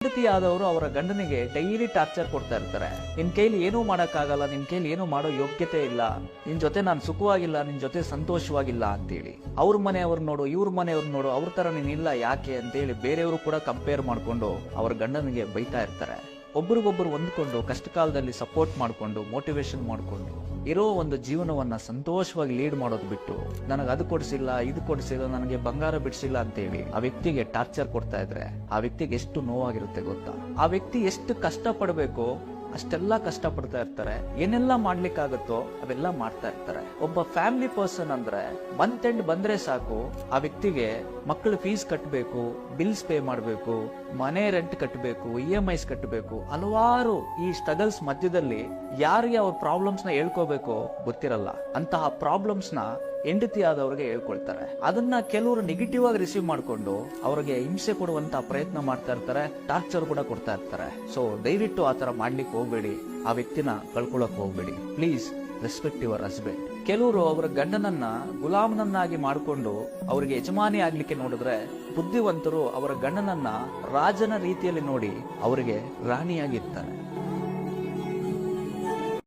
ಹೆಂಡತಿಯಾದವರು ಅವರ ಗಂಡನಿಗೆ daily torture ಕೊಡ್ತಾ ಇರ್ತಾರೆ. ನಿನ್ ಕೈಲಿ ಏನೂ ಮಾಡಕ್ಕಾಗಲ್ಲ, ನಿನ್ ಕೈಲಿ ಏನೂ ಮಾಡೋ ಯೋಗ್ಯತೆ ಇಲ್ಲ, ನಿನ್ ಜೊತೆ ನಾನು ಸುಖವಾಗಿಲ್ಲ, ನಿನ್ ಜೊತೆ ಸಂತೋಷವಾಗಿಲ್ಲ ಅಂತೇಳಿ ಅವ್ರ ಮನೆಯವ್ರು ನೋಡು, ಇವ್ರ ಮನೆಯವ್ರು ನೋಡು, ಅವ್ರ ತರ ನೀನಿಲ್ಲ ಯಾಕೆ ಅಂತೇಳಿ ಬೇರೆಯವರು ಕೂಡ ಕಂಪೇರ್ ಮಾಡ್ಕೊಂಡು ಅವ್ರ ಗಂಡನಿಗೆ ಬೈತಾ ಇರ್ತಾರೆ. ಒಬ್ರಿಗೊಬ್ರು ಹೊಂದ್ಕೊಂಡು ಕಷ್ಟ ಕಾಲದಲ್ಲಿ ಸಪೋರ್ಟ್ ಮಾಡ್ಕೊಂಡು ಮೋಟಿವೇಶನ್ ಮಾಡ್ಕೊಂಡು ಇರೋ ಒಂದು ಜೀವನವನ್ನ ಸಂತೋಷವಾಗಿ ಲೀಡ್ ಮಾಡೋದು ಬಿಟ್ಟು ನನಗೆ ಅದು ಕೊಡಿಸಿಲ್ಲ, ಇದು ಕೊಡಿಸಿಲ್ಲ, ನನಗೆ ಬಂಗಾರ ಬಿಡಿಸಿಲ್ಲ ಅಂತೇಳಿ ಆ ವ್ಯಕ್ತಿಗೆ ಟಾರ್ಚರ್ ಕೊಡ್ತಾ ಇದ್ರೆ ಆ ವ್ಯಕ್ತಿಗೆ ಎಷ್ಟು ನೋವಾಗಿರುತ್ತೆ ಗೊತ್ತಾ? ಆ ವ್ಯಕ್ತಿ ಎಷ್ಟು ಕಷ್ಟ ಪಡ್ಬೇಕು ಅಷ್ಟೆಲ್ಲ ಕಷ್ಟ ಪಡ್ತಾ ಇರ್ತಾರೆ. ಏನೆಲ್ಲ ಮಾಡ್ಲಿಕ್ಕಾಗತ್ತೋ ಅವೆಲ್ಲ ಮಾಡ್ತಾ ಇರ್ತಾರೆ. ಒಬ್ಬ ಫ್ಯಾಮಿಲಿ ಪರ್ಸನ್ ಅಂದ್ರೆ ಮಂತ್ ಎಂಡ್ ಬಂದ್ರೆ ಸಾಕು, ಆ ವ್ಯಕ್ತಿಗೆ ಮಕ್ಕಳ ಫೀಸ್ ಕಟ್ಟಬೇಕು, ಬಿಲ್ಸ್ ಪೇ ಮಾಡಬೇಕು, ಮನೆ ರೆಂಟ್ ಕಟ್ಟಬೇಕು, EMIs ಕಟ್ಟಬೇಕು, ಹಲವಾರು ಈ ಸ್ಟ್ರಗಲ್ಸ್ ಮಧ್ಯದಲ್ಲಿ ಯಾರಿಗೆ ಅವ್ರ ಪ್ರಾಬ್ಲಮ್ಸ್ ನ ಹೇಳ್ಕೋಬೇಕು ಗೊತ್ತಿರಲ್ಲ. ಅಂತಹ ಪ್ರಾಬ್ಲಮ್ಸ್ ನ ಹೆಂಡತಿ ಆದವ್ರಿಗೆ ಹೇಳ್ಕೊಳ್ತಾರೆ. ಅದನ್ನ ಕೆಲವರು ನೆಗೆಟಿವ್ ಆಗಿ ರಿಸೀವ್ ಮಾಡ್ಕೊಂಡು ಅವ್ರಿಗೆ ಹಿಂಸೆ ಕೊಡುವಂತ ಪ್ರಯತ್ನ ಮಾಡ್ತಾ ಇರ್ತಾರೆ, ಟಾರ್ಚರ್ ಕೂಡ ಕೊಡ್ತಾ ಇರ್ತಾರೆ. ಸೊ ದಯವಿಟ್ಟು ಆತರ ಮಾಡ್ಲಿಕ್ಕೆ ಹೋಗ್ಬೇಡಿ, ಆ ವ್ಯಕ್ತಿನ ಕಳ್ಕೊಳಕ್ ಹೋಗ್ಬೇಡಿ. Please respect your husband. ಕೆಲವರು ಅವರ ಗಂಡನನ್ನ ಗುಲಾಮನನ್ನಾಗಿ ಮಾಡಿಕೊಂಡು ಅವರಿಗೆ ಯಜಮಾನಿ ಆಗ್ಲಿಕ್ಕೆ ನೋಡಿದ್ರೆ, ಬುದ್ಧಿವಂತರು ಅವರ ಗಂಡನನ್ನ ರಾಜನ ರೀತಿಯಲ್ಲಿ ನೋಡಿ ಅವರಿಗೆ ರಾಣಿಯಾಗಿರ್ತಾರೆ.